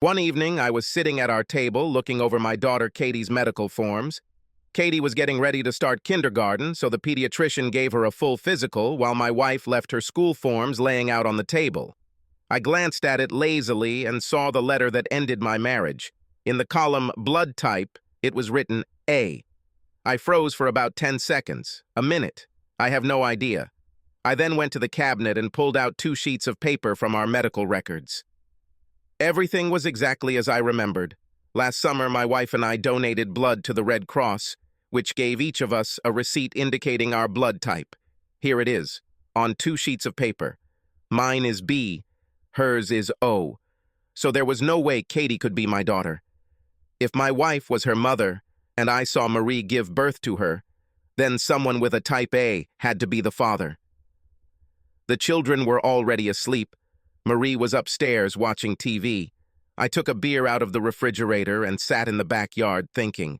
One evening, I was sitting at our table looking over my daughter Katie's medical forms. Katie was getting ready to start kindergarten, so the pediatrician gave her a full physical while my wife left her school forms laying out on the table. I glanced at it lazily and saw the letter that ended my marriage. In the column blood type, it was written A. I froze for about 10 seconds, a minute. I have no idea. I then went to the cabinet and pulled out 2 sheets of paper from our medical records. Everything was exactly as I remembered. Last summer, my wife and I donated blood to the Red Cross, which gave each of us a receipt indicating our blood type. Here it is, on 2 sheets of paper. Mine is B, hers is O. So there was no way Katie could be my daughter. If my wife was her mother, and I saw Marie give birth to her, then someone with a type A had to be the father. The children were already asleep. Marie was upstairs watching TV. I took a beer out of the refrigerator and sat in the backyard thinking,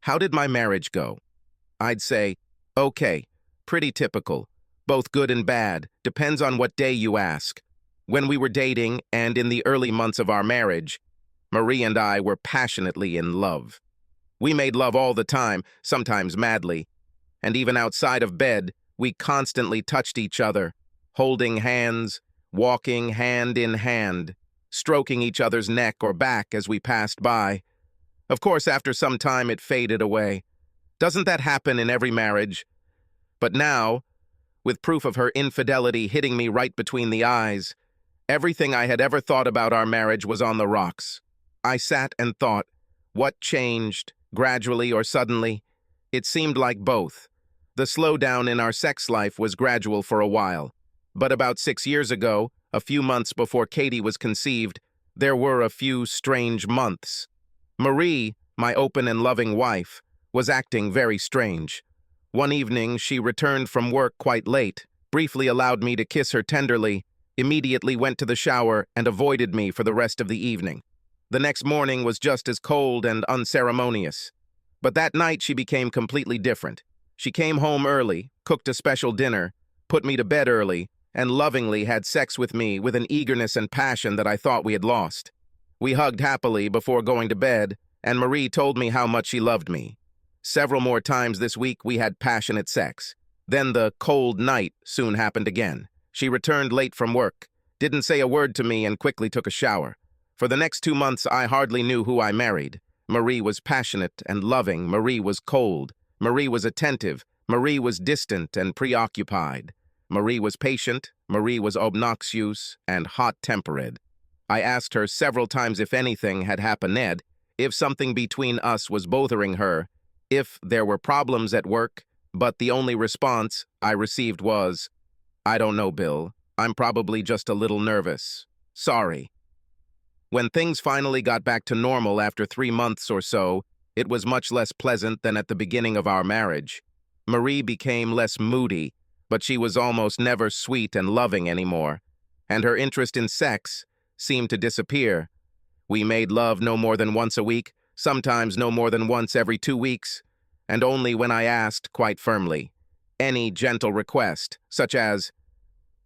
how did my marriage go? I'd say, okay, pretty typical. Both good and bad, depends on what day you ask. When we were dating and in the early months of our marriage, Marie and I were passionately in love. We made love all the time, sometimes madly. And even outside of bed, we constantly touched each other, holding hands, walking hand in hand, stroking each other's neck or back as we passed by. Of course, after some time, it faded away. Doesn't that happen in every marriage? But now, with proof of her infidelity hitting me right between the eyes, everything I had ever thought about our marriage was on the rocks. I sat and thought, what changed, gradually or suddenly? It seemed like both. The slowdown in our sex life was gradual for a while. But about 6 years ago, a few months before Katie was conceived, there were a few strange months. Marie, my open and loving wife, was acting very strange. One evening, she returned from work quite late, briefly allowed me to kiss her tenderly, immediately went to the shower, and avoided me for the rest of the evening. The next morning was just as cold and unceremonious. But that night she became completely different. She came home early, cooked a special dinner, put me to bed early, and lovingly had sex with me with an eagerness and passion that I thought we had lost. We hugged happily before going to bed, and Marie told me how much she loved me. Several more times this week we had passionate sex. Then the cold night soon happened again. She returned late from work, didn't say a word to me, and quickly took a shower. For the next 2 months I hardly knew who I married. Marie was passionate and loving. Marie was cold. Marie was attentive. Marie was distant and preoccupied. Marie was patient, Marie was obnoxious and hot-tempered. I asked her several times if anything had happened, if something between us was bothering her, if there were problems at work, but the only response I received was, I don't know, Bill. I'm probably just a little nervous. Sorry. When things finally got back to normal after 3 months or so, it was much less pleasant than at the beginning of our marriage. Marie became less moody, but she was almost never sweet and loving anymore, and her interest in sex seemed to disappear. We made love no more than once a week, sometimes no more than once every 2 weeks, and only when I asked, quite firmly, any gentle request, such as,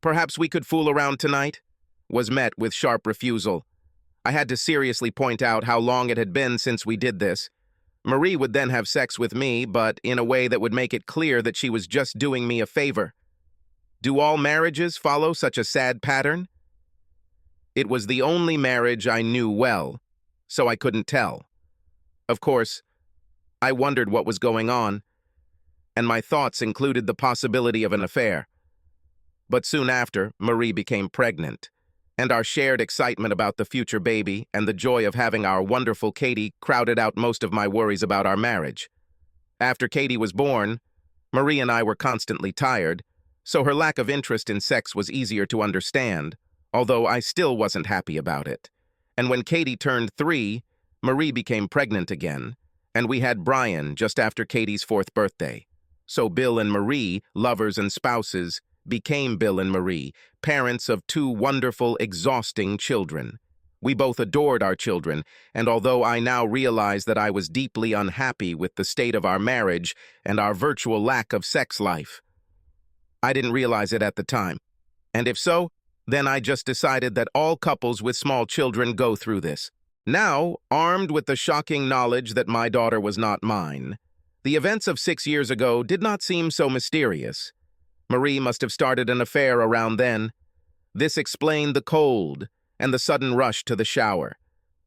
perhaps we could fool around tonight, was met with sharp refusal. I had to seriously point out how long it had been since we did this. Marie would then have sex with me, but in a way that would make it clear that she was just doing me a favor. Do all marriages follow such a sad pattern? It was the only marriage I knew well, so I couldn't tell. Of course, I wondered what was going on, and my thoughts included the possibility of an affair. But soon after, Marie became pregnant, and our shared excitement about the future baby and the joy of having our wonderful Katie crowded out most of my worries about our marriage. After Katie was born, Marie and I were constantly tired, so her lack of interest in sex was easier to understand, although I still wasn't happy about it. And when Katie turned 3, Marie became pregnant again, and we had Brian just after Katie's 4th birthday. So Bill and Marie, lovers and spouses, became Bill and Marie, parents of 2 wonderful, exhausting children. We both adored our children, and although I now realize that I was deeply unhappy with the state of our marriage and our virtual lack of sex life, I didn't realize it at the time. And if so, then I just decided that all couples with small children go through this. Now, armed with the shocking knowledge that my daughter was not mine, the events of 6 years ago did not seem so mysterious. Marie must have started an affair around then. This explained the cold and the sudden rush to the shower.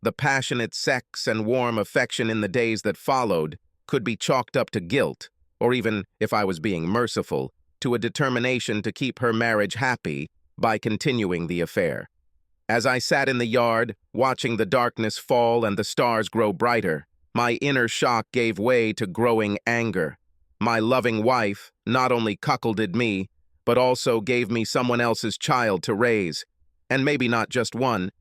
The passionate sex and warm affection in the days that followed could be chalked up to guilt, or even, if I was being merciful, to a determination to keep her marriage happy by continuing the affair. As I sat in the yard, watching the darkness fall and the stars grow brighter, my inner shock gave way to growing anger. My loving wife not only cuckolded me, but also gave me someone else's child to raise. And maybe not just one.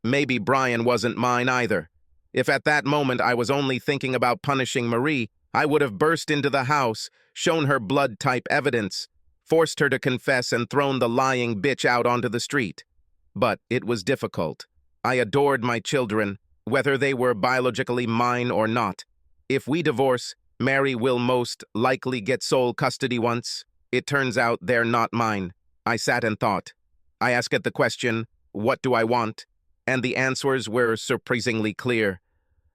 Maybe Brian wasn't mine either. If at that moment I was only thinking about punishing Marie, I would have burst into the house, shown her blood-type evidence, forced her to confess and thrown the lying bitch out onto the street. But it was difficult. I adored my children, whether they were biologically mine or not. If we divorce, Mary will most likely get sole custody once. It turns out they're not mine. I sat and thought. I asked the question, what do I want? And the answers were surprisingly clear.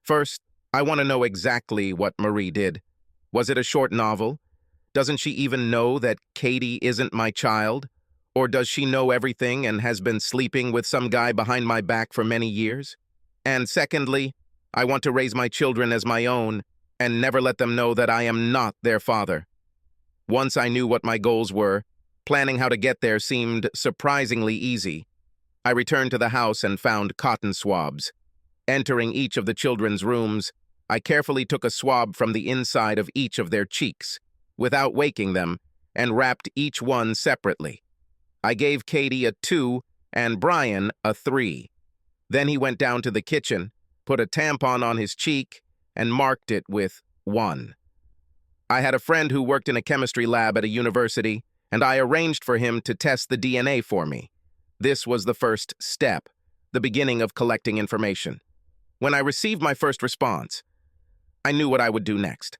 First, I want to know exactly what Marie did. Was it a short novel? Doesn't she even know that Katie isn't my child? Or does she know everything and has been sleeping with some guy behind my back for many years? And secondly, I want to raise my children as my own and never let them know that I am not their father. Once I knew what my goals were, planning how to get there seemed surprisingly easy. I returned to the house and found cotton swabs. Entering each of the children's rooms, I carefully took a swab from the inside of each of their cheeks, without waking them, and wrapped each one separately. I gave Katie a 2 and Brian a 3. Then he went down to the kitchen, put a tampon on his cheek, and marked it with 1. I had a friend who worked in a chemistry lab at a university, and I arranged for him to test the DNA for me. This was the first step, the beginning of collecting information. When I received my first response, I knew what I would do next.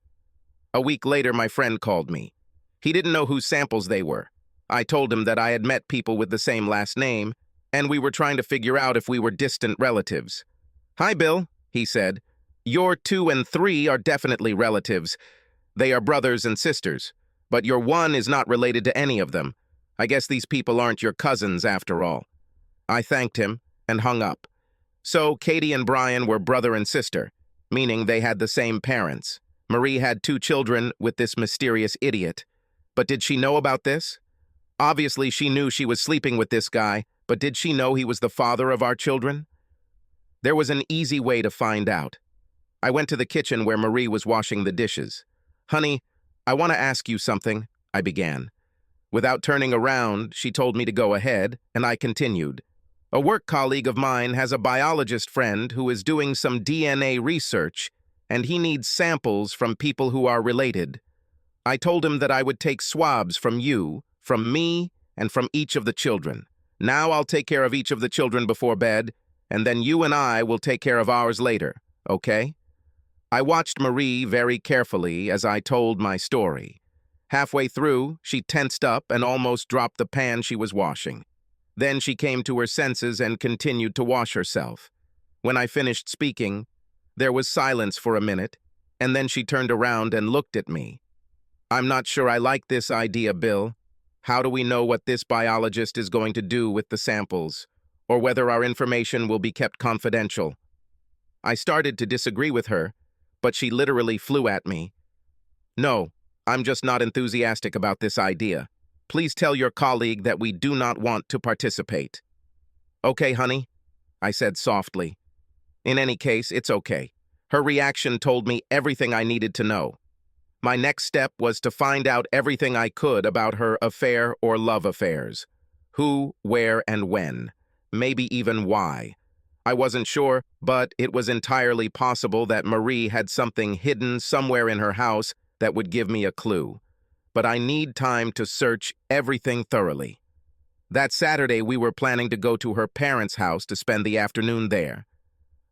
A week later, my friend called me. He didn't know whose samples they were. I told him that I had met people with the same last name, and we were trying to figure out if we were distant relatives. "Hi, Bill," he said. "Your 2 and 3 are definitely relatives. They are brothers and sisters, but your 1 is not related to any of them. I guess these people aren't your cousins after all." I thanked him and hung up. So Katie and Brian were brother and sister, meaning they had the same parents. Marie had 2 children with this mysterious idiot. But did she know about this? Obviously, she knew she was sleeping with this guy, but did she know he was the father of our children? There was an easy way to find out. I went to the kitchen where Marie was washing the dishes. "Honey, I want to ask you something," I began. Without turning around, she told me to go ahead, and I continued. "A work colleague of mine has a biologist friend who is doing some DNA research, and he needs samples from people who are related. I told him that I would take swabs from you, from me, and from each of the children. Now I'll take care of each of the children before bed, and then you and I will take care of ours later, okay?" I watched Marie very carefully as I told my story. Halfway through, she tensed up and almost dropped the pan she was washing. Then she came to her senses and continued to wash herself. When I finished speaking, there was silence for a minute, and then she turned around and looked at me. "I'm not sure I like this idea, Bill. How do we know what this biologist is going to do with the samples, or whether our information will be kept confidential?" I started to disagree with her, but she literally flew at me. "No, I'm just not enthusiastic about this idea. Please tell your colleague that we do not want to participate." "Okay, honey," I said softly. In any case, it's okay. Her reaction told me everything I needed to know. My next step was to find out everything I could about her affair or love affairs. Who, where, and when. Maybe even why. I wasn't sure, but it was entirely possible that Marie had something hidden somewhere in her house that would give me a clue. But I need time to search everything thoroughly. That Saturday, we were planning to go to her parents' house to spend the afternoon there.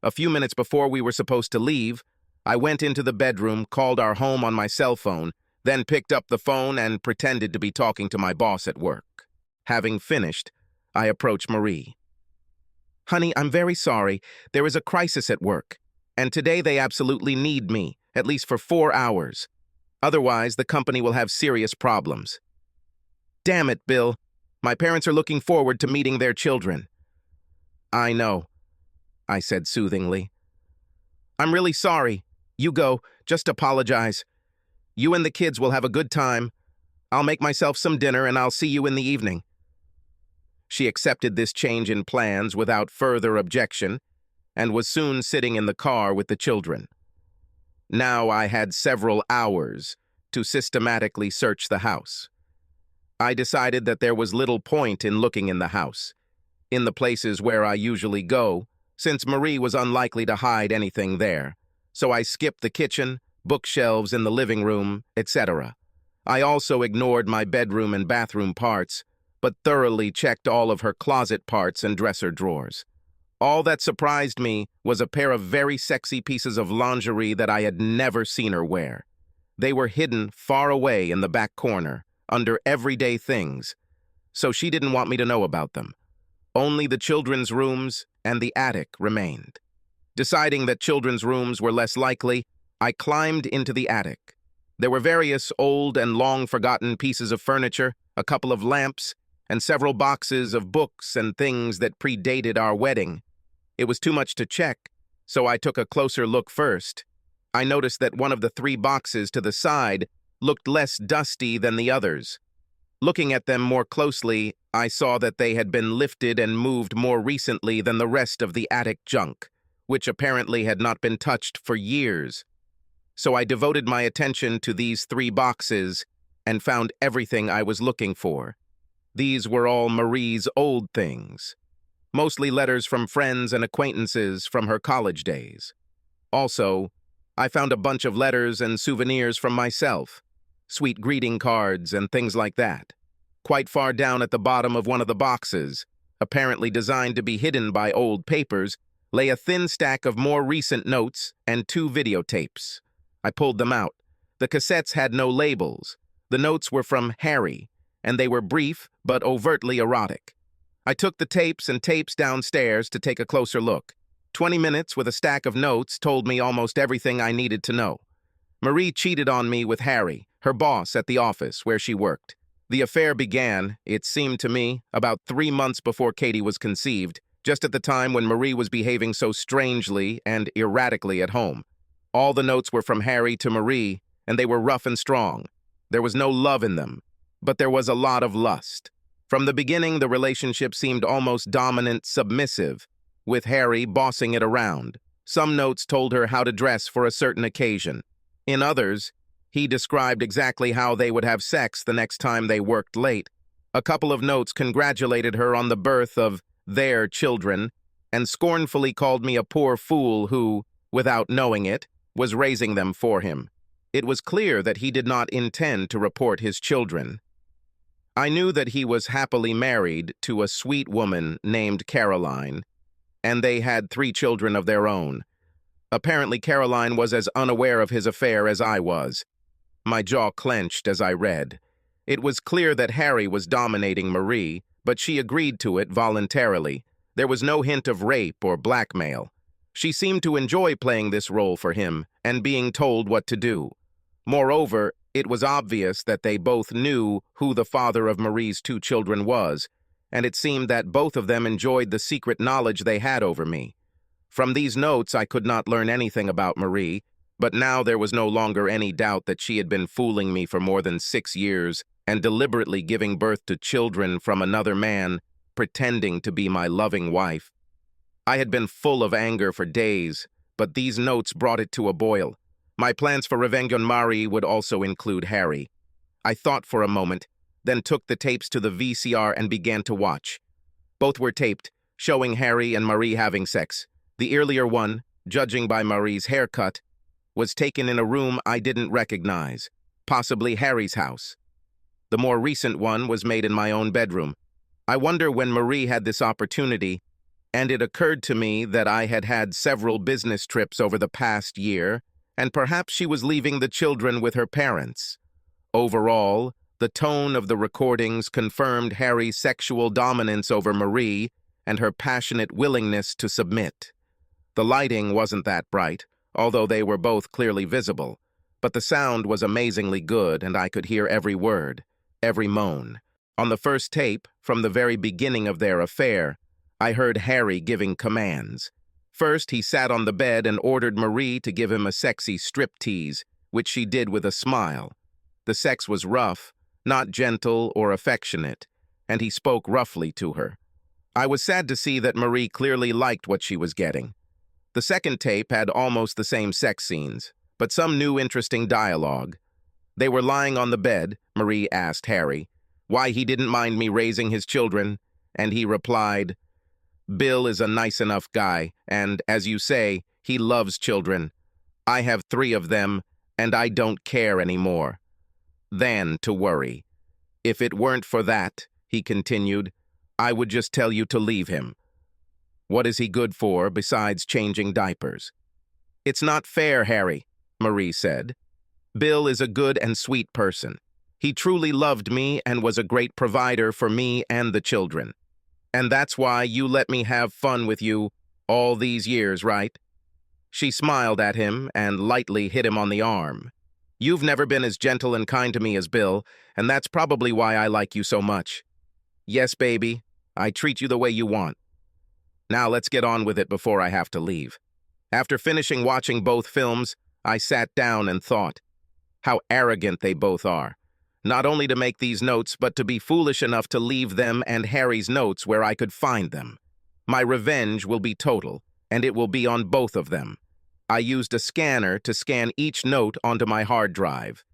A few minutes before we were supposed to leave, I went into the bedroom, called our home on my cell phone, then picked up the phone and pretended to be talking to my boss at work. Having finished, I approached Marie. Honey, I'm very sorry. There is a crisis at work, and today they absolutely need me, at least for 4 hours. Otherwise, the company will have serious problems. Damn it, Bill. My parents are looking forward to meeting their children. I know, I said soothingly. I'm really sorry. You go, just apologize. You and the kids will have a good time. I'll make myself some dinner and I'll see you in the evening. She accepted this change in plans without further objection and was soon sitting in the car with the children. Now I had several hours to systematically search the house. I decided that there was little point in looking in the house, in the places where I usually go, since Marie was unlikely to hide anything there. So I skipped the kitchen, bookshelves in the living room, etc. I also ignored my bedroom and bathroom parts, but thoroughly checked all of her closet parts and dresser drawers. All that surprised me was a pair of very sexy pieces of lingerie that I had never seen her wear. They were hidden far away in the back corner, under everyday things, so she didn't want me to know about them. Only the children's rooms and the attic remained. Deciding that children's rooms were less likely, I climbed into the attic. There were various old and long-forgotten pieces of furniture, a couple of lamps, and several boxes of books and things that predated our wedding. It was too much to check, so I took a closer look first. I noticed that one of the 3 boxes to the side looked less dusty than the others. Looking at them more closely, I saw that they had been lifted and moved more recently than the rest of the attic junk, which apparently had not been touched for years. So I devoted my attention to these 3 boxes and found everything I was looking for. These were all Marie's old things, mostly letters from friends and acquaintances from her college days. Also, I found a bunch of letters and souvenirs from myself, sweet greeting cards and things like that. Quite far down at the bottom of one of the boxes, apparently designed to be hidden by old papers, lay a thin stack of more recent notes and 2 videotapes. I pulled them out. The cassettes had no labels. The notes were from Harry, and they were brief but overtly erotic. I took the tapes and tapes downstairs to take a closer look. 20 minutes with a stack of notes told me almost everything I needed to know. Marie cheated on me with Harry, her boss at the office where she worked. The affair began, it seemed to me, about 3 months before Katie was conceived, just at the time when Marie was behaving so strangely and erratically at home. All the notes were from Harry to Marie, and they were rough and strong. There was no love in them, but there was a lot of lust. From the beginning, the relationship seemed almost dominant, submissive, with Harry bossing it around. Some notes told her how to dress for a certain occasion. In others, he described exactly how they would have sex the next time they worked late. A couple of notes congratulated her on the birth of their children and scornfully called me a poor fool who, without knowing it, was raising them for him. It was clear that he did not intend to report his children. I knew that he was happily married to a sweet woman named Caroline, and they had 3 children of their own. Apparently, Caroline was as unaware of his affair as I was. My jaw clenched as I read. It was clear that Harry was dominating Marie, but she agreed to it voluntarily. There was no hint of rape or blackmail. She seemed to enjoy playing this role for him and being told what to do. Moreover, it was obvious that they both knew who the father of Marie's 2 children was, and it seemed that both of them enjoyed the secret knowledge they had over me. From these notes, I could not learn anything about Marie, but now there was no longer any doubt that she had been fooling me for more than 6 years and deliberately giving birth to children from another man, pretending to be my loving wife. I had been full of anger for days, but these notes brought it to a boil. My plans for revenge on Marie would also include Harry. I thought for a moment, then took the tapes to the VCR and began to watch. Both were taped, showing Harry and Marie having sex. The earlier one, judging by Marie's haircut, was taken in a room I didn't recognize, possibly Harry's house. The more recent one was made in my own bedroom. I wonder when Marie had this opportunity, and it occurred to me that I had had several business trips over the past year, and perhaps she was leaving the children with her parents. Overall, the tone of the recordings confirmed Harry's sexual dominance over Marie and her passionate willingness to submit. The lighting wasn't that bright, although they were both clearly visible, but the sound was amazingly good and I could hear every word, every moan. On the first tape, from the very beginning of their affair, I heard Harry giving commands. First, he sat on the bed and ordered Marie to give him a sexy striptease, which she did with a smile. The sex was rough, not gentle or affectionate, and he spoke roughly to her. I was sad to see that Marie clearly liked what she was getting. The second tape had almost the same sex scenes, but some new interesting dialogue. They were lying on the bed. Marie asked Harry why he didn't mind me raising his children, and he replied, "Bill is a nice enough guy, and, as you say, he loves children. I have 3 of them, and I don't care anymore." Then to worry. "If it weren't for that," he continued, "I would just tell you to leave him. What is he good for besides changing diapers?" "It's not fair, Harry," Marie said. "Bill is a good and sweet person. He truly loved me and was a great provider for me and the children. And that's why you let me have fun with you all these years, right?" She smiled at him and lightly hit him on the arm. "You've never been as gentle and kind to me as Bill, and that's probably why I like you so much. Yes, baby, I treat you the way you want. Now let's get on with it before I have to leave." After finishing watching both films, I sat down and thought, how arrogant they both are. Not only to make these notes, but to be foolish enough to leave them and Harry's notes where I could find them. My revenge will be total, and it will be on both of them. I used a scanner to scan each note onto my hard drive.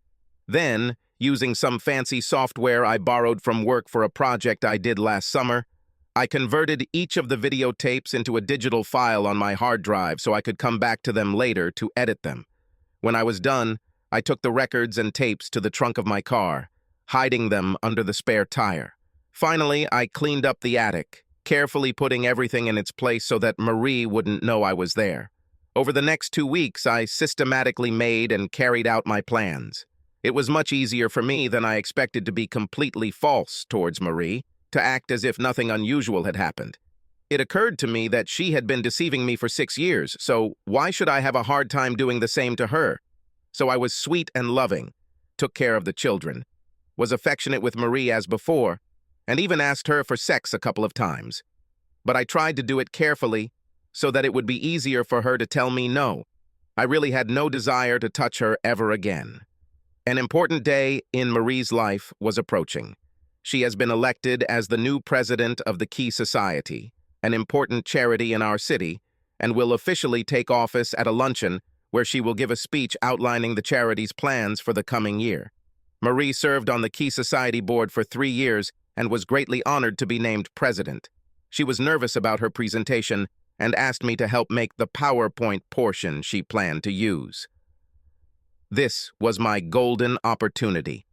Then, using some fancy software I borrowed from work for a project I did last summer, I converted each of the videotapes into a digital file on my hard drive so I could come back to them later to edit them. When I was done, I took the records and tapes to the trunk of my car, hiding them under the spare tire. Finally, I cleaned up the attic, carefully putting everything in its place so that Marie wouldn't know I was there. Over the next 2 weeks, I systematically made and carried out my plans. It was much easier for me than I expected to be completely false towards Marie, to act as if nothing unusual had happened. It occurred to me that she had been deceiving me for 6 years, so why should I have a hard time doing the same to her? So I was sweet and loving, took care of the children, was affectionate with Marie as before, and even asked her for sex a couple of times. But I tried to do it carefully so that it would be easier for her to tell me no. I really had no desire to touch her ever again. An important day in Marie's life was approaching. She has been elected as the new president of the Key Society, an important charity in our city, and will officially take office at a luncheon where she will give a speech outlining the charity's plans for the coming year. Marie served on the Key Society board for 3 years and was greatly honored to be named president. She was nervous about her presentation and asked me to help make the PowerPoint portion she planned to use. This was my golden opportunity.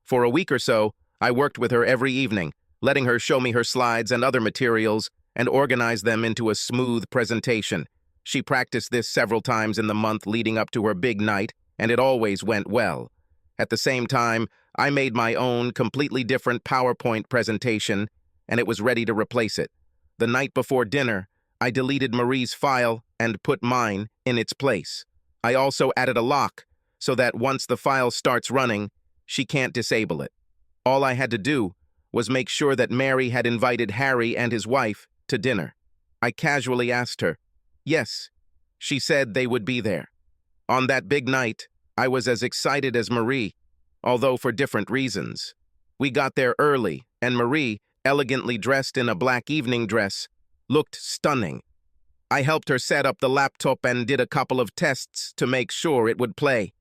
For a week or so, I worked with her every evening, letting her show me her slides and other materials and organize them into a smooth presentation. She practiced this several times in the month leading up to her big night, and it always went well. At the same time, I made my own completely different PowerPoint presentation, and it was ready to replace it. The night before dinner, I deleted Marie's file and put mine in its place. I also added a lock so that once the file starts running, she can't disable it. All I had to do was make sure that Mary had invited Harry and his wife to dinner. I casually asked her. Yes, she said they would be there. On that big night, I was as excited as Marie, although for different reasons. We got there early, and Marie, elegantly dressed in a black evening dress, looked stunning. I helped her set up the laptop and did a couple of tests to make sure it would play.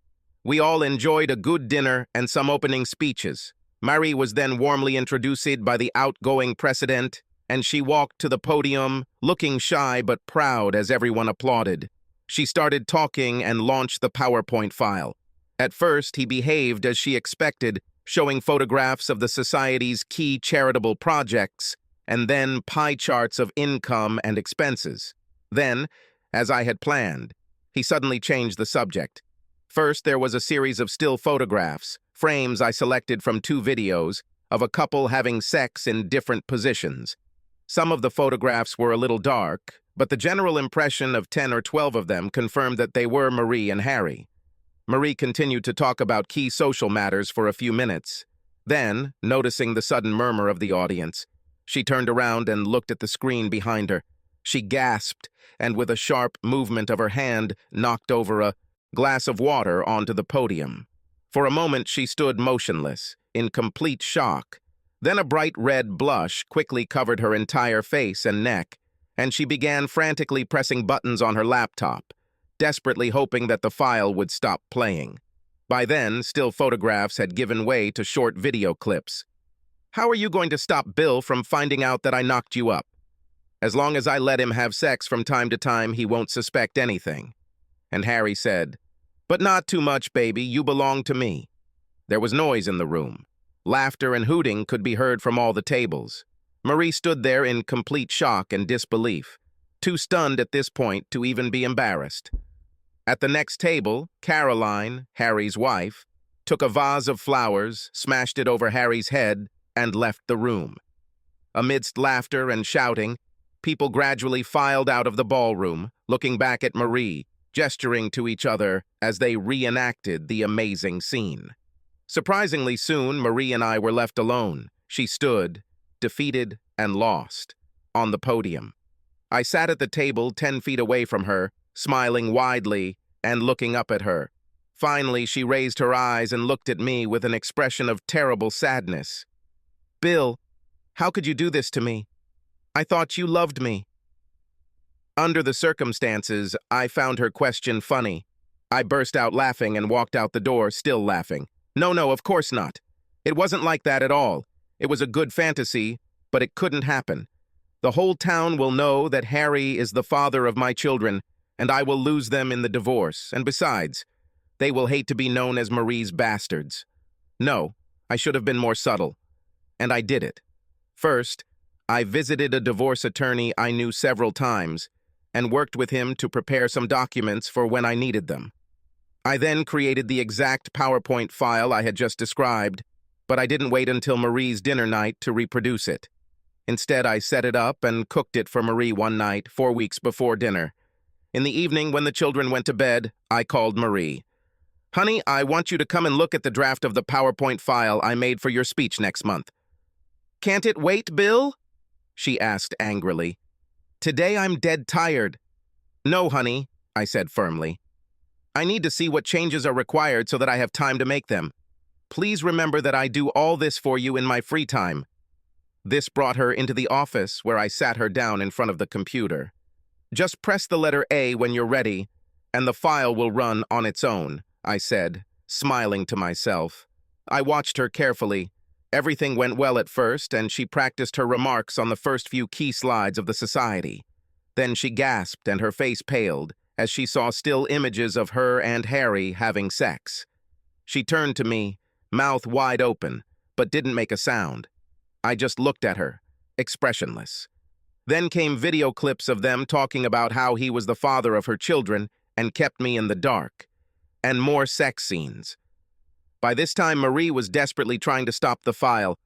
We all enjoyed a good dinner and some opening speeches. Marie was then warmly introduced by the outgoing president, and she walked to the podium, looking shy but proud as everyone applauded. She started talking and launched the PowerPoint file. At first, he behaved as she expected, showing photographs of the society's key charitable projects, and then pie charts of income and expenses. Then, as I had planned, he suddenly changed the subject. First, there was a series of still photographs, frames I selected from 2 videos, of a couple having sex in different positions. Some of the photographs were a little dark, but the general impression of 10 or 12 of them confirmed that they were Marie and Harry. Marie continued to talk about key social matters for a few minutes. Then, noticing the sudden murmur of the audience, she turned around and looked at the screen behind her. She gasped, and with a sharp movement of her hand, knocked over a glass of water onto the podium. For a moment, she stood motionless, in complete shock. Then a bright red blush quickly covered her entire face and neck, and she began frantically pressing buttons on her laptop, desperately hoping that the file would stop playing. By then, still photographs had given way to short video clips. "How are you going to stop Bill from finding out that I knocked you up? As long as I let him have sex from time to time, he won't suspect anything." And Harry said, "But not too much, baby, you belong to me." There was noise in the room. Laughter and hooting could be heard from all the tables. Marie stood there in complete shock and disbelief, too stunned at this point to even be embarrassed. At the next table, Caroline, Harry's wife, took a vase of flowers, smashed it over Harry's head, and left the room. Amidst laughter and shouting, people gradually filed out of the ballroom, looking back at Marie, gesturing to each other as they reenacted the amazing scene. Surprisingly soon, Marie and I were left alone. She stood, defeated and lost, on the podium. I sat at the table 10 feet away from her, smiling widely and looking up at her. Finally, she raised her eyes and looked at me with an expression of terrible sadness. "Bill, how could you do this to me? I thought you loved me." Under the circumstances, I found her question funny. I burst out laughing and walked out the door, still laughing. No, of course not. It wasn't like that at all. It was a good fantasy, but it couldn't happen. The whole town will know that Harry is the father of my children, and I will lose them in the divorce. And besides, they will hate to be known as Marie's bastards. No, I should have been more subtle. And I did it. First, I visited a divorce attorney I knew several times and worked with him to prepare some documents for when I needed them. I then created the exact PowerPoint file I had just described, but I didn't wait until Marie's dinner night to reproduce it. Instead, I set it up and cooked it for Marie one night, 4 weeks before dinner. In the evening, when the children went to bed, I called Marie. "Honey, I want you to come and look at the draft of the PowerPoint file I made for your speech next month." "Can't it wait, Bill?" she asked angrily. "Today I'm dead tired." "No, honey," I said firmly. "I need to see what changes are required so that I have time to make them. Please remember that I do all this for you in my free time." This brought her into the office where I sat her down in front of the computer. "Just press the letter A when you're ready, and the file will run on its own," I said, smiling to myself. I watched her carefully. Everything went well at first, and she practiced her remarks on the first few key slides of the society. Then she gasped and her face paled as she saw still images of her and Harry having sex. She turned to me, mouth wide open, but didn't make a sound. I just looked at her, expressionless. Then came video clips of them talking about how he was the father of her children and kept me in the dark. And more sex scenes. By this time, Marie was desperately trying to stop the file,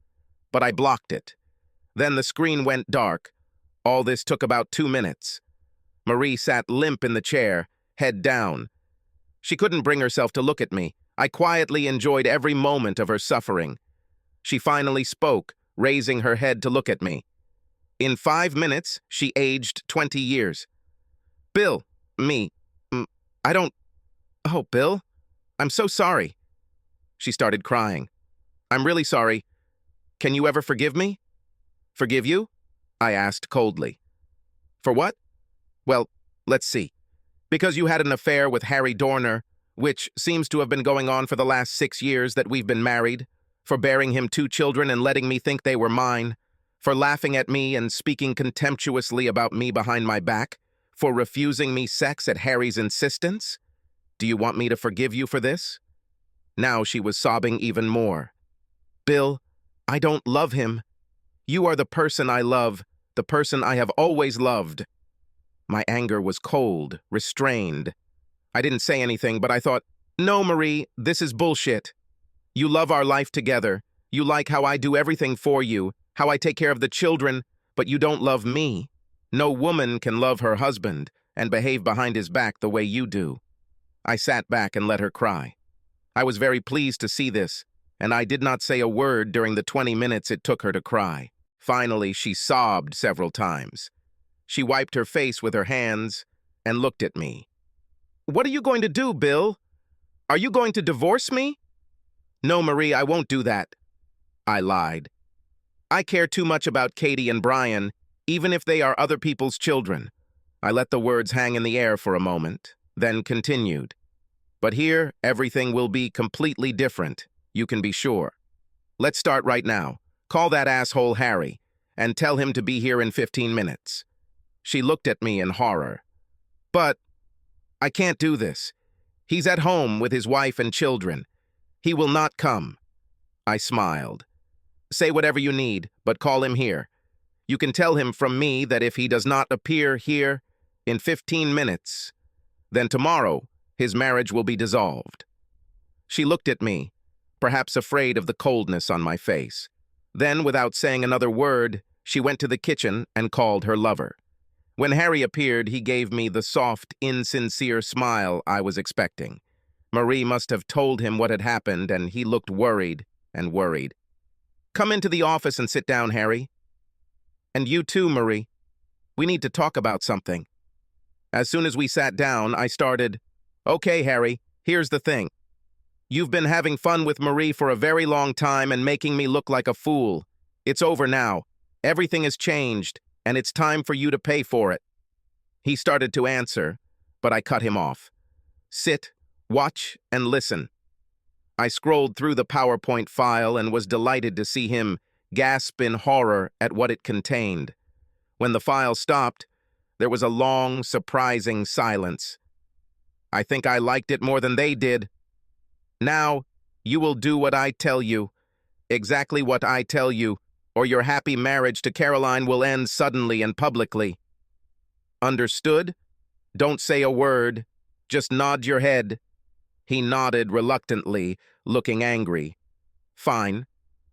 but I blocked it. Then the screen went dark. All this took about 2 minutes. Marie sat limp in the chair, head down. She couldn't bring herself to look at me. I quietly enjoyed every moment of her suffering. She finally spoke, raising her head to look at me. In 5 minutes, she aged 20 years. "Bill, I don't... Oh, Bill, I'm so sorry." She started crying. "I'm really sorry. Can you ever forgive me?" "Forgive you?" I asked coldly. "For what?" "Well, let's see. Because you had an affair with Harry Dorner, which seems to have been going on for the last 6 years that we've been married, for bearing him 2 children and letting me think they were mine, for laughing at me and speaking contemptuously about me behind my back, for refusing me sex at Harry's insistence. Do you want me to forgive you for this?" Now she was sobbing even more. "Bill, I don't love him. You are the person I love, the person I have always loved." My anger was cold, restrained. I didn't say anything, but I thought, "No, Marie, this is bullshit. You love our life together. You like how I do everything for you, how I take care of the children, But you don't love me. No woman can love her husband and behave behind his back the way you do. I sat back and let her cry. I was very pleased to see this, and I did not say a word during the 20 minutes it took her to cry. Finally, she sobbed several times. She wiped her face with her hands and looked at me. "What are you going to do, Bill? Are you going to divorce me?" "No, Marie, I won't do that." I lied. I care too much about Katie and Brian, even if they are other people's children. I let the words hang in the air for a moment, then continued. But here, everything will be completely different, you can be sure. Let's start right now. Call that asshole Harry, and tell him to be here in 15 minutes. She looked at me in horror. "But I can't do this. He's at home with his wife and children. He will not come." I smiled. "Say whatever you need, but call him here. You can tell him from me that if he does not appear here in 15 minutes, then tomorrow his marriage will be dissolved." She looked at me, perhaps afraid of the coldness on my face. Then, without saying another word, she went to the kitchen and called her lover. When Harry appeared, he gave me the soft, insincere smile I was expecting. Marie must have told him what had happened, and he looked worried and worried. "Come into the office and sit down, Harry. And you too, Marie. We need to talk about something." As soon as we sat down, I started, "Okay, Harry, here's the thing. You've been having fun with Marie for a very long time and making me look like a fool. It's over now. Everything has changed, and it's time for you to pay for it." He started to answer, but I cut him off. "Sit, watch, and listen." I scrolled through the PowerPoint file and was delighted to see him gasp in horror at what it contained. When the file stopped, there was a long, surprising silence. I think I liked it more than they did. "Now, you will do what I tell you, exactly what I tell you, or your happy marriage to Caroline will end suddenly and publicly. Understood? Don't say a word. Just nod your head." He nodded reluctantly, looking angry. "Fine.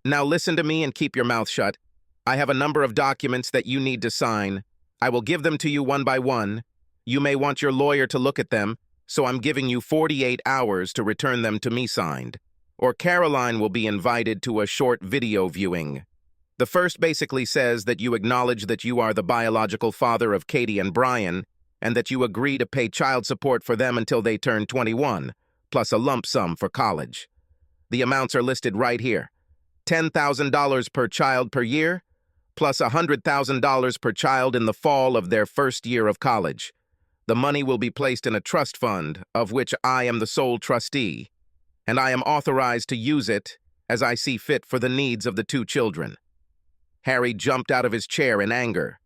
Now listen to me and keep your mouth shut. I have a number of documents that you need to sign. I will give them to you one by one. You may want your lawyer to look at them, so I'm giving you 48 hours to return them to me signed. Or Caroline will be invited to a short video viewing. The first basically says that you acknowledge that you are the biological father of Katie and Brian, and that you agree to pay child support for them until they turn 21, plus a lump sum for college. The amounts are listed right here. $10,000 per child per year, plus $100,000 per child in the fall of their first year of college. The money will be placed in a trust fund, of which I am the sole trustee, and I am authorized to use it as I see fit for the needs of the two children." Harry jumped out of his chair in anger.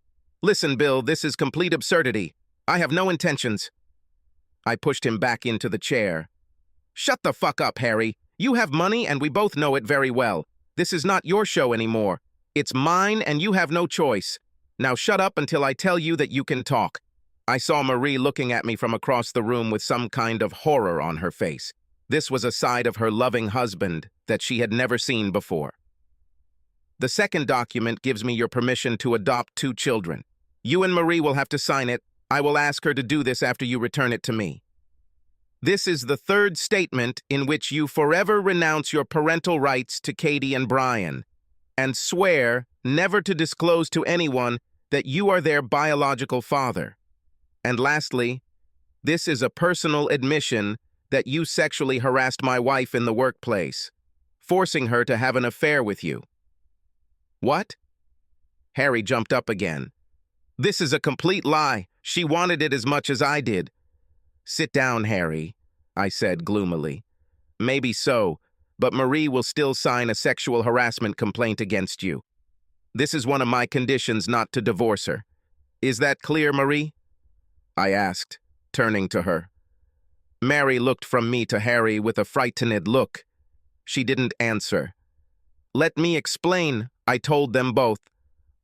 "Listen, Bill, this is complete absurdity. I have no intentions." I pushed him back into the chair. "Shut the fuck up, Harry. You have money and we both know it very well. This is not your show anymore. It's mine and you have no choice. Now shut up until I tell you that you can talk." I saw Marie looking at me from across the room with some kind of horror on her face. This was a side of her loving husband that she had never seen before. "The second document gives me your permission to adopt 2 children. You and Marie will have to sign it. I will ask her to do this after you return it to me. This is the third statement in which you forever renounce your parental rights to Katie and Brian, and swear never to disclose to anyone that you are their biological father. And lastly, this is a personal admission that you sexually harassed my wife in the workplace, forcing her to have an affair with you." "What?" Harry jumped up again. "This is a complete lie. She wanted it as much as I did." "Sit down, Harry," I said gloomily. "Maybe so, but Marie will still sign a sexual harassment complaint against you. This is one of my conditions not to divorce her. Is that clear, Marie?" I asked, turning to her. Mary looked from me to Harry with a frightened look. She didn't answer. "Let me explain," I told them both.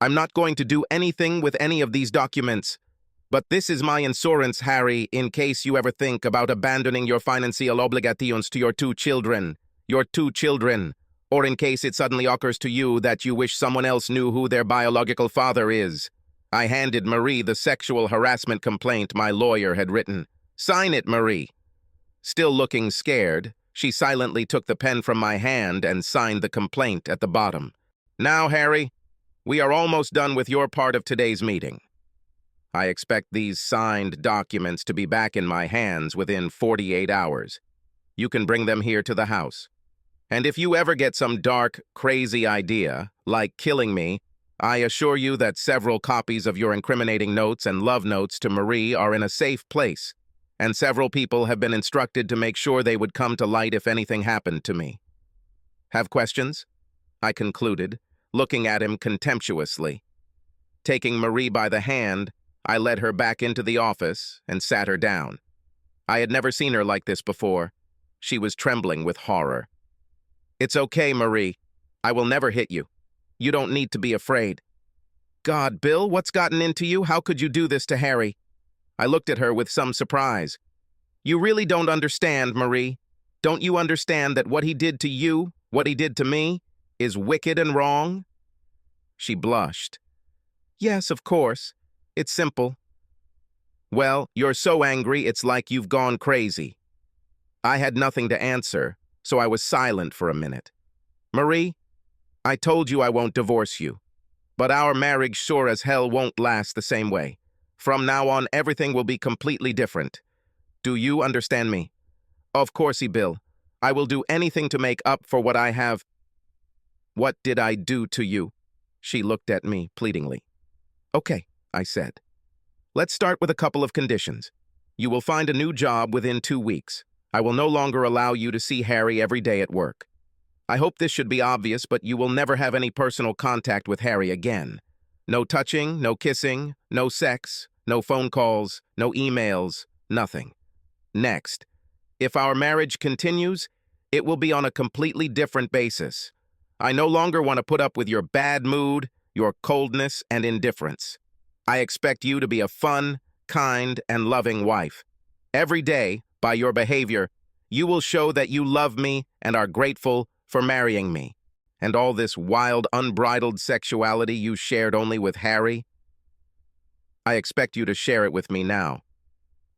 "I'm not going to do anything with any of these documents. But this is my insurance, Harry, in case you ever think about abandoning your financial obligations to your 2 children. Your 2 children. or in case it suddenly occurs to you that you wish someone else knew who their biological father is. I handed Marie the sexual harassment complaint my lawyer had written. Sign it, Marie. Still looking scared, she silently took the pen from my hand and signed the complaint at the bottom. Now, Harry, we are almost done with your part of today's meeting. I expect these signed documents to be back in my hands within 48 hours. You can bring them here to the house. And if you ever get some dark, crazy idea, like killing me, I assure you that several copies of your incriminating notes and love notes to Marie are in a safe place, and several people have been instructed to make sure they would come to light if anything happened to me. Have questions? I concluded, looking at him contemptuously. Taking Marie by the hand, I led her back into the office and sat her down. I had never seen her like this before. She was trembling with horror. It's okay, Marie. I will never hit you. You don't need to be afraid. God, Bill, what's gotten into you? How could you do this to Harry? I looked at her with some surprise. You really don't understand, Marie. Don't you understand that what he did to you, what he did to me, is wicked and wrong? She blushed. Yes, of course. It's simple. Well, you're so angry it's like you've gone crazy. I had nothing to answer, so I was silent for a minute. Marie, I told you I won't divorce you, but our marriage sure as hell won't last the same way. From now on, everything will be completely different. Do you understand me? Of coursey, Bill. I will do anything to make up for what I have. What did I do to you? She looked at me pleadingly. Okay, I said. Let's start with a couple of conditions. You will find a new job within 2 weeks. I will no longer allow you to see Harry every day at work. I hope this should be obvious, but you will never have any personal contact with Harry again. No touching, no kissing, no sex, no phone calls, no emails, nothing. Next, if our marriage continues, it will be on a completely different basis. I no longer want to put up with your bad mood, your coldness, and indifference. I expect you to be a fun, kind, and loving wife. Every day, by your behavior, you will show that you love me and are grateful for marrying me. And all this wild, unbridled sexuality you shared only with Harry, I expect you to share it with me now.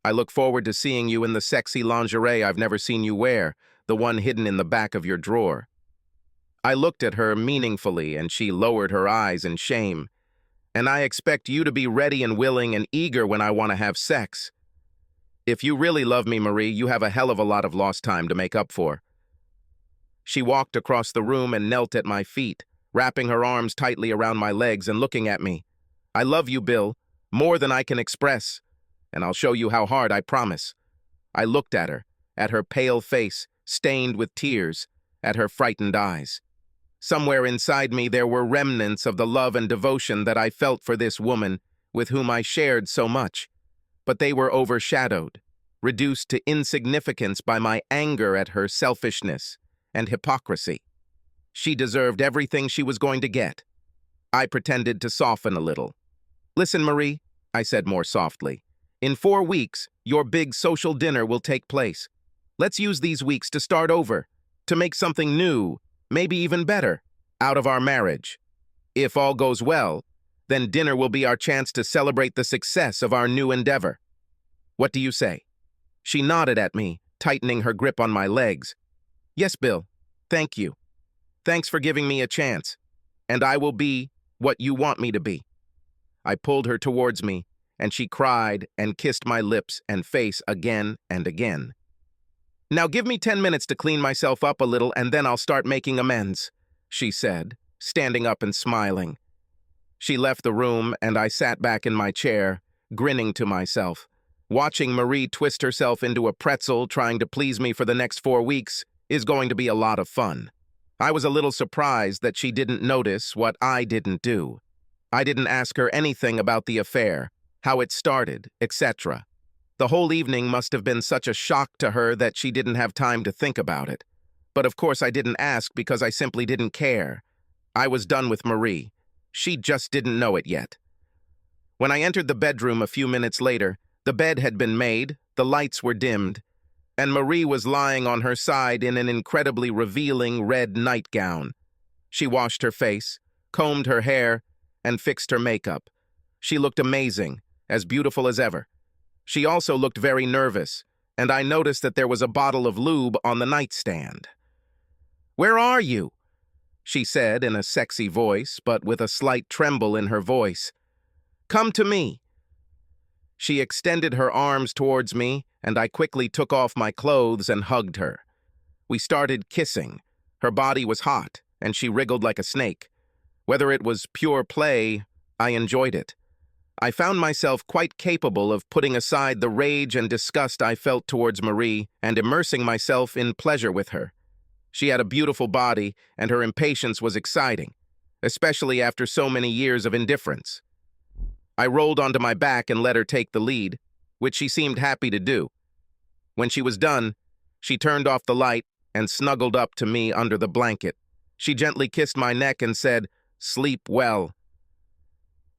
I look forward to seeing you in the sexy lingerie I've never seen you wear, the one hidden in the back of your drawer. I looked at her meaningfully, and she lowered her eyes in shame. And I expect you to be ready and willing and eager when I want to have sex. If you really love me, Marie, you have a hell of a lot of lost time to make up for. She walked across the room and knelt at my feet, wrapping her arms tightly around my legs and looking at me. I love you, Bill, more than I can express, and I'll show you how hard, I promise. I looked at her pale face, stained with tears, at her frightened eyes. Somewhere inside me there were remnants of the love and devotion that I felt for this woman with whom I shared so much, but they were overshadowed, reduced to insignificance by my anger at her selfishness and hypocrisy. She deserved everything she was going to get. I pretended to soften a little. Listen, Marie, I said more softly. In 4 weeks, your big social dinner will take place. Let's use these weeks to start over, to make something new, maybe even better, out of our marriage. If all goes well, then dinner will be our chance to celebrate the success of our new endeavor. What do you say? She nodded at me, tightening her grip on my legs. Yes, Bill, thank you. Thanks for giving me a chance, and I will be what you want me to be. I pulled her towards me, and she cried and kissed my lips and face again and again. Now give me 10 minutes to clean myself up a little, and then I'll start making amends, she said, standing up and smiling. She left the room, and I sat back in my chair, grinning to myself. Watching Marie twist herself into a pretzel trying to please me for the next 4 weeks is going to be a lot of fun. I was a little surprised that she didn't notice what I didn't do. I didn't ask her anything about the affair, how it started, etc. The whole evening must have been such a shock to her that she didn't have time to think about it. But of course I didn't ask because I simply didn't care. I was done with Marie. She just didn't know it yet. When I entered the bedroom a few minutes later, the bed had been made, the lights were dimmed. and Marie was lying on her side in an incredibly revealing red nightgown. She washed her face, combed her hair, and fixed her makeup. She looked amazing, as beautiful as ever. She also looked very nervous, and I noticed that there was a bottle of lube on the nightstand. "Where are you?" she said in a sexy voice, but with a slight tremble in her voice. "Come to me." She extended her arms towards me, and I quickly took off my clothes and hugged her. We started kissing. Her body was hot, and she wriggled like a snake. Whether it was pure play, I enjoyed it. I found myself quite capable of putting aside the rage and disgust I felt towards Marie and immersing myself in pleasure with her. She had a beautiful body, and her impatience was exciting, especially after so many years of indifference. I rolled onto my back and let her take the lead, which she seemed happy to do. When she was done, she turned off the light and snuggled up to me under the blanket. She gently kissed my neck and said, "Sleep well."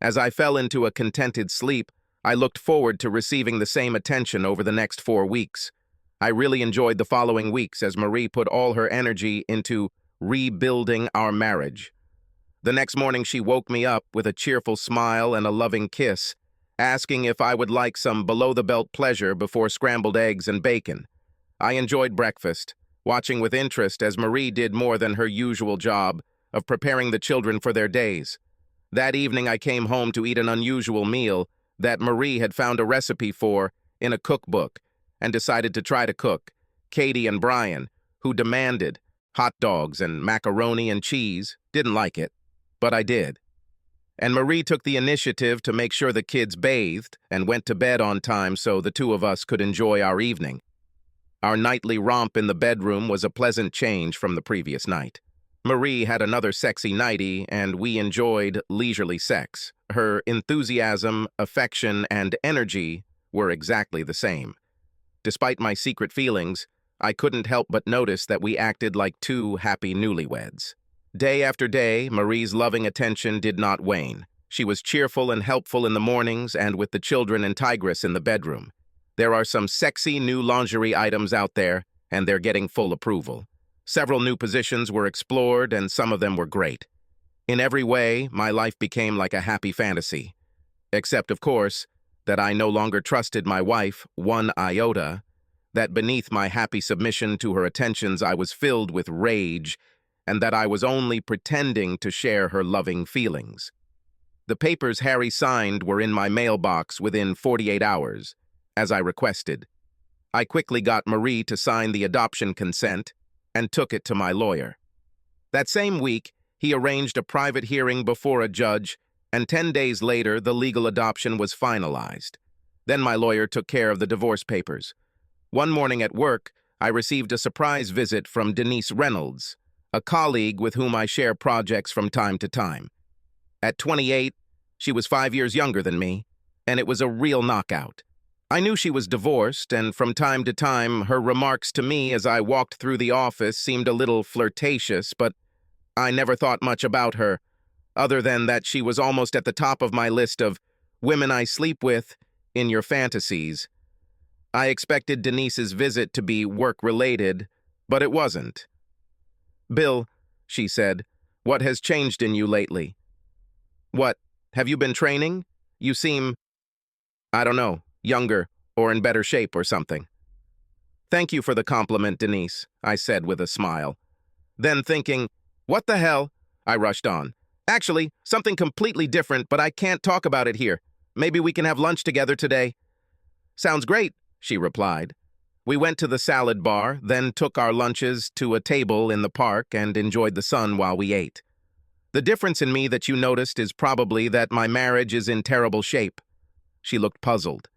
As I fell into a contented sleep, I looked forward to receiving the same attention over the next 4 weeks. I really enjoyed the following weeks as Marie put all her energy into rebuilding our marriage. The next morning she woke me up with a cheerful smile and a loving kiss, asking if I would like some below-the-belt pleasure before scrambled eggs and bacon. I enjoyed breakfast, watching with interest as Marie did more than her usual job of preparing the children for their days. That evening I came home to eat an unusual meal that Marie had found a recipe for in a cookbook and decided to try to cook. Katie and Brian, who demanded hot dogs and macaroni and cheese, didn't like it, but I did. And Marie took the initiative to make sure the kids bathed and went to bed on time so the two of us could enjoy our evening. Our nightly romp in the bedroom was a pleasant change from the previous night. Marie had another sexy nightie, and we enjoyed leisurely sex. Her enthusiasm, affection, and energy were exactly the same. Despite my secret feelings, I couldn't help but notice that we acted like two happy newlyweds. Day after day, Marie's loving attention did not wane. She was cheerful and helpful in the mornings and with the children and Tigress in the bedroom. There are some sexy new lingerie items out there, and they're getting full approval. Several new positions were explored, and some of them were great. In every way, my life became like a happy fantasy. Except, of course, that I no longer trusted my wife one iota, that beneath my happy submission to her attentions I was filled with rage, and that I was only pretending to share her loving feelings. The papers Harry signed were in my mailbox within 48 hours, as I requested. I quickly got Marie to sign the adoption consent and took it to my lawyer. That same week, he arranged a private hearing before a judge, and 10 days later, the legal adoption was finalized. Then my lawyer took care of the divorce papers. One morning at work, I received a surprise visit from Denise Reynolds, a colleague with whom I share projects from time to time. At 28, she was 5 years younger than me, and it was a real knockout. I knew she was divorced, and from time to time, her remarks to me as I walked through the office seemed a little flirtatious, but I never thought much about her, other than that she was almost at the top of my list of women I sleep with in your fantasies. I expected Denise's visit to be work-related, but it wasn't. "Bill," she said, "what has changed in you lately?" "What, have you been training? You seem, I don't know, younger or in better shape or something." "Thank you for the compliment, Denise," I said with a smile. Then thinking, "What the hell?" I rushed on. "Actually, something completely different, but I can't talk about it here. Maybe we can have lunch together today." "Sounds great," she replied. We went to the salad bar, then took our lunches to a table in the park and enjoyed the sun while we ate. "The difference in me that you noticed is probably that my marriage is in terrible shape." She looked puzzled.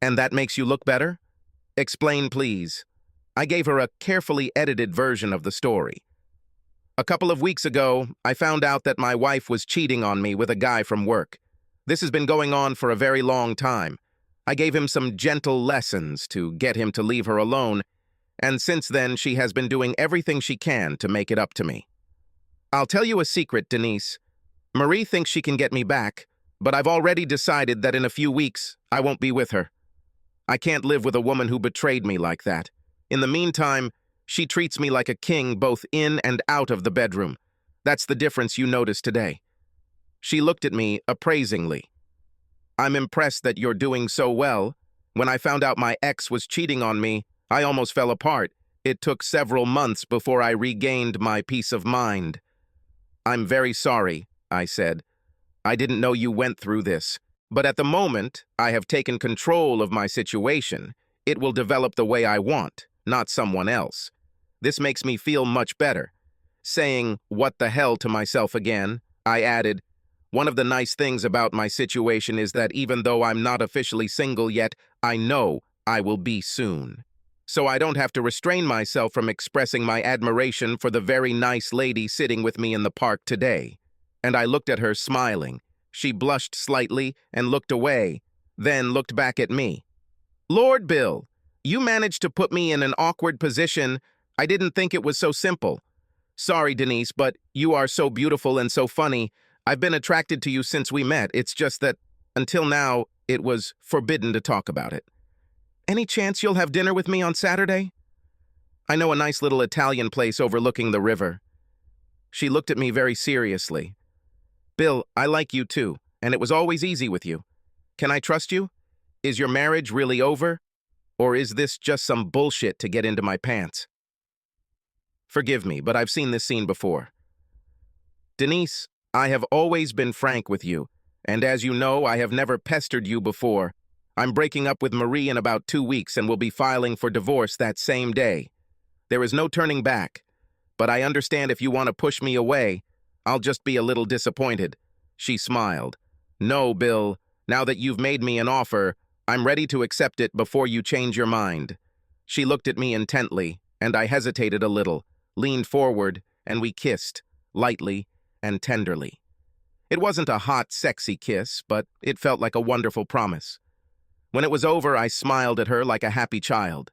"And that makes you look better? Explain, please." I gave her a carefully edited version of the story. "A couple of weeks ago, I found out that my wife was cheating on me with a guy from work. This has been going on for a very long time. I gave him some gentle lessons to get him to leave her alone, and since then she has been doing everything she can to make it up to me. I'll tell you a secret, Denise. Marie thinks she can get me back, but I've already decided that in a few weeks I won't be with her. I can't live with a woman who betrayed me like that. In the meantime, she treats me like a king both in and out of the bedroom. That's the difference you noticed today. She looked at me appraisingly. I'm impressed that you're doing so well. When I found out my ex was cheating on me, I almost fell apart. It took several months before I regained my peace of mind. I'm very sorry, I said. I didn't know you went through this. But at the moment, I have taken control of my situation. It will develop the way I want, not someone else. This makes me feel much better. Saying, "What the hell" to myself again, I added, one of the nice things about my situation is that even though I'm not officially single yet, I know I will be soon. So I don't have to restrain myself from expressing my admiration for the very nice lady sitting with me in the park today. And I looked at her smiling. She blushed slightly and looked away, then looked back at me. Lord Bill, you managed to put me in an awkward position. I didn't think it was so simple. Sorry, Denise, but you are so beautiful and so funny. I've been attracted to you since we met. It's just that, until now, it was forbidden to talk about it. Any chance you'll have dinner with me on Saturday? I know a nice little Italian place overlooking the river. She looked at me very seriously. Bill, I like you too, and it was always easy with you. Can I trust you? Is your marriage really over? Or is this just some bullshit to get into my pants? Forgive me, but I've seen this scene before. Denise, I have always been frank with you, and as you know, I have never pestered you before. I'm breaking up with Marie in about 2 weeks and will be filing for divorce that same day. There is no turning back, but I understand if you want to push me away, I'll just be a little disappointed. She smiled. No, Bill, now that you've made me an offer, I'm ready to accept it before you change your mind. She looked at me intently, and I hesitated a little, leaned forward, and we kissed, lightly and tenderly. It wasn't a hot, sexy kiss, but it felt like a wonderful promise. When it was over, I smiled at her like a happy child.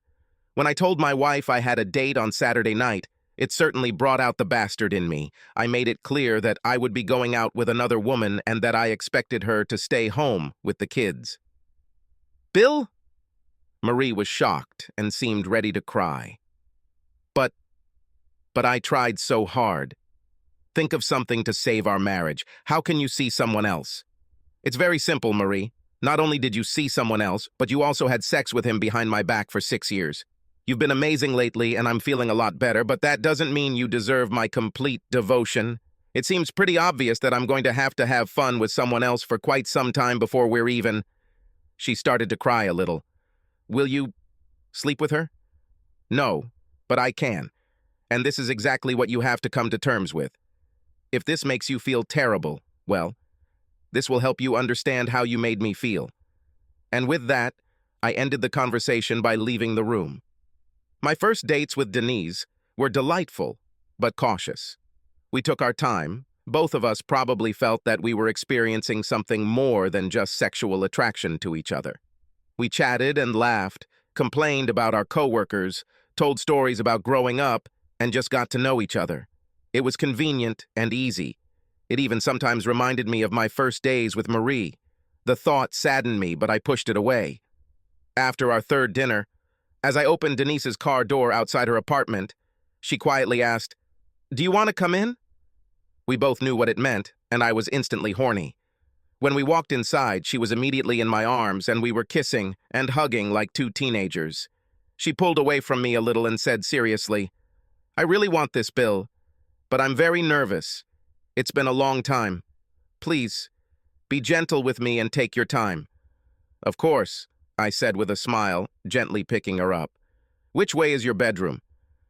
When I told my wife I had a date on Saturday night, it certainly brought out the bastard in me. I made it clear that I would be going out with another woman and that I expected her to stay home with the kids. Bill? Marie was shocked and seemed ready to cry. But I tried so hard. Think of something to save our marriage. How can you see someone else? It's very simple, Marie. Not only did you see someone else, but you also had sex with him behind my back for 6 years. You've been amazing lately, and I'm feeling a lot better, but that doesn't mean you deserve my complete devotion. It seems pretty obvious that I'm going to have fun with someone else for quite some time before we're even. She started to cry a little. Will you sleep with her? No, but I can. And this is exactly what you have to come to terms with. If this makes you feel terrible, well, this will help you understand how you made me feel. And with that, I ended the conversation by leaving the room. My first dates with Denise were delightful, but cautious. We took our time. Both of us probably felt that we were experiencing something more than just sexual attraction to each other. We chatted and laughed, complained about our coworkers, told stories about growing up, and just got to know each other. It was convenient and easy. It even sometimes reminded me of my first days with Marie. The thought saddened me, but I pushed it away. After our third dinner, as I opened Denise's car door outside her apartment, she quietly asked, "Do you want to come in?" We both knew what it meant, and I was instantly horny. When we walked inside, she was immediately in my arms, and we were kissing and hugging like two teenagers. She pulled away from me a little and said seriously, "I really want this, Bill, but I'm very nervous. It's been a long time. Please, be gentle with me and take your time." "Of course," I said with a smile, gently picking her up. "Which way is your bedroom?"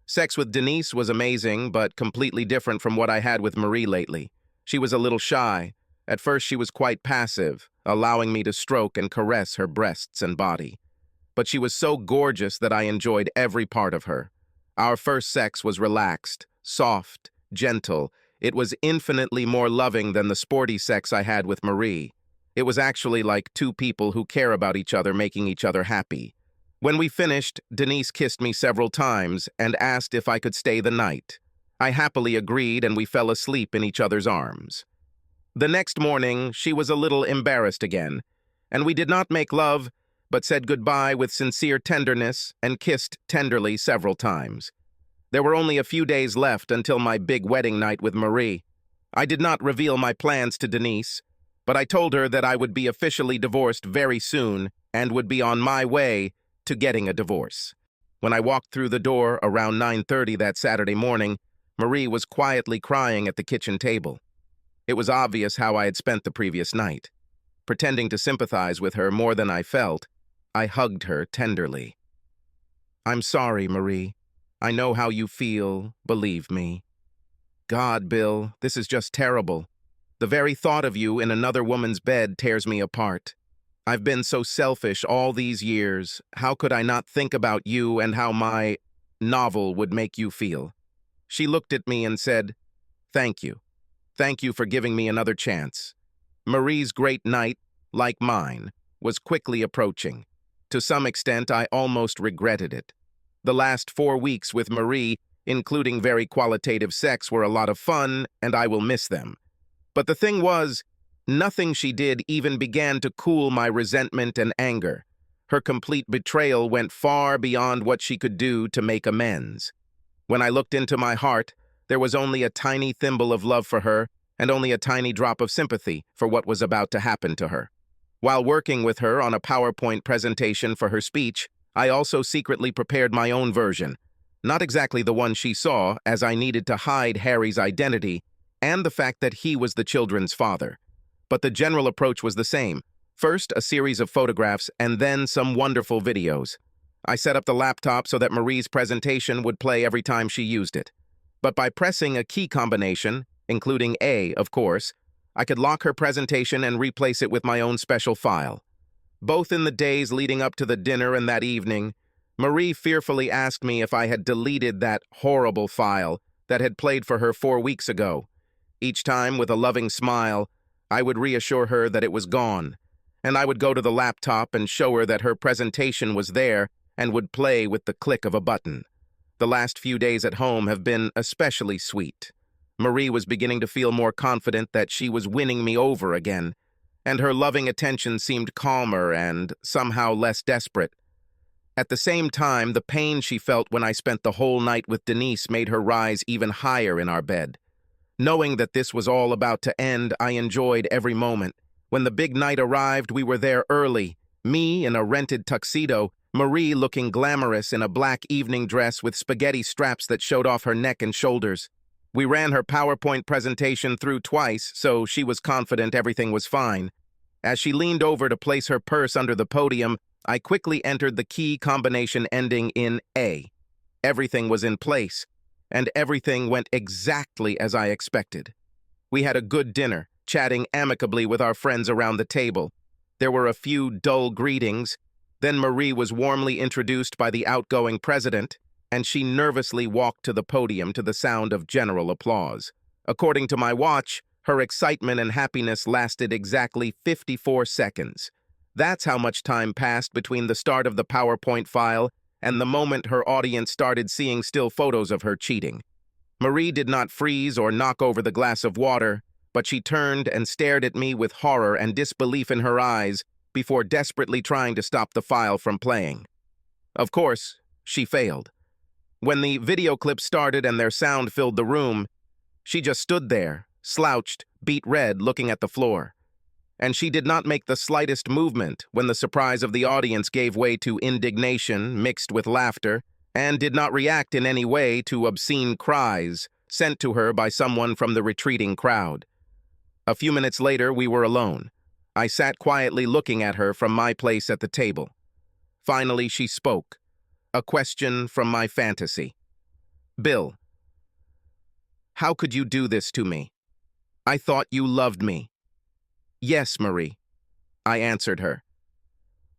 Sex with Denise was amazing, but completely different from what I had with Marie lately. She was a little shy. At first, she was quite passive, allowing me to stroke and caress her breasts and body. But she was so gorgeous that I enjoyed every part of her. Our first sex was relaxed, soft, gentle. It was infinitely more loving than the sporty sex I had with Marie. It was actually like two people who care about each other making each other happy. When we finished, Denise kissed me several times and asked if I could stay the night. I happily agreed and we fell asleep in each other's arms. The next morning, she was a little embarrassed again, and we did not make love, but said goodbye with sincere tenderness and kissed tenderly several times. There were only a few days left until my big wedding night with Marie. I did not reveal my plans to Denise, but I told her that I would be officially divorced very soon and would be on my way to getting a divorce. When I walked through the door around 9:30 that Saturday morning, Marie was quietly crying at the kitchen table. It was obvious how I had spent the previous night. Pretending to sympathize with her more than I felt, I hugged her tenderly. "I'm sorry, Marie. I know how you feel, believe me. God, Bill, this is just terrible. The very thought of you in another woman's bed tears me apart. I've been so selfish all these years. How could I not think about you and how my novel would make you feel?" She looked at me and said, "Thank you. Thank you for giving me another chance." Marie's great night, like mine, was quickly approaching. To some extent, I almost regretted it. The last 4 weeks with Marie, including very qualitative sex, were a lot of fun, and I will miss them. But the thing was, nothing she did even began to cool my resentment and anger. Her complete betrayal went far beyond what she could do to make amends. When I looked into my heart, there was only a tiny thimble of love for her and only a tiny drop of sympathy for what was about to happen to her. While working with her on a PowerPoint presentation for her speech, I also secretly prepared my own version. Not exactly the one she saw, as I needed to hide Harry's identity and the fact that he was the children's father. But the general approach was the same. First, a series of photographs, and then some wonderful videos. I set up the laptop so that Marie's presentation would play every time she used it. But by pressing a key combination, including A, of course, I could lock her presentation and replace it with my own special file. Both in the days leading up to the dinner and that evening, Marie fearfully asked me if I had deleted that horrible file that had played for her 4 weeks ago. Each time, with a loving smile, I would reassure her that it was gone, and I would go to the laptop and show her that her presentation was there and would play with the click of a button. The last few days at home have been especially sweet. Marie was beginning to feel more confident that she was winning me over again, and her loving attention seemed calmer and somehow less desperate. At the same time, the pain she felt when I spent the whole night with Denise made her rise even higher in our bed. Knowing that this was all about to end, I enjoyed every moment. When the big night arrived, we were there early, me in a rented tuxedo, Marie looking glamorous in a black evening dress with spaghetti straps that showed off her neck and shoulders. We ran her PowerPoint presentation through twice, so she was confident everything was fine. As she leaned over to place her purse under the podium, I quickly entered the key combination ending in A. Everything was in place, and everything went exactly as I expected. We had a good dinner, chatting amicably with our friends around the table. There were a few dull greetings. Then Marie was warmly introduced by the outgoing president, and she nervously walked to the podium to the sound of general applause. According to my watch, her excitement and happiness lasted exactly 54 seconds. That's how much time passed between the start of the PowerPoint file and the moment her audience started seeing still photos of her cheating. Marie did not freeze or knock over the glass of water, but she turned and stared at me with horror and disbelief in her eyes before desperately trying to stop the file from playing. Of course, she failed. When the video clip started and their sound filled the room, she just stood there, slouched, beet red, looking at the floor. And she did not make the slightest movement when the surprise of the audience gave way to indignation mixed with laughter, and did not react in any way to obscene cries sent to her by someone from the retreating crowd. A few minutes later, we were alone. I sat quietly looking at her from my place at the table. Finally, she spoke. A question from my fantasy. "Bill, how could you do this to me? I thought you loved me." "Yes, Marie," I answered her.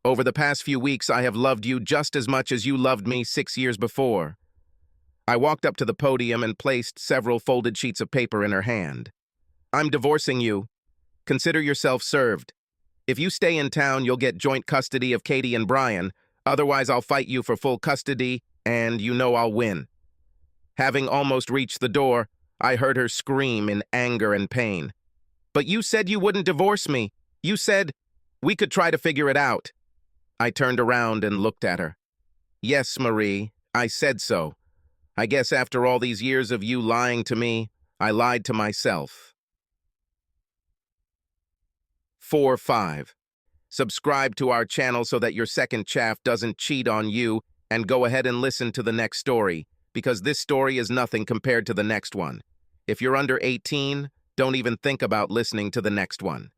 "Over the past few weeks, I have loved you just as much as you loved me 6 years before." I walked up to the podium and placed several folded sheets of paper in her hand. "I'm divorcing you. Consider yourself served. If you stay in town, you'll get joint custody of Katie and Brian. Otherwise, I'll fight you for full custody, and you know I'll win." Having almost reached the door, I heard her scream in anger and pain. "But you said you wouldn't divorce me. You said we could try to figure it out." I turned around and looked at her. Yes, Marie, I said so. I guess after all these years of you lying to me, I lied to myself. 4-5. Subscribe to our channel so that your second chaff doesn't cheat on you, and go ahead and listen to the next story, because this story is nothing compared to the next one. If you're under 18, don't even think about listening to the next one.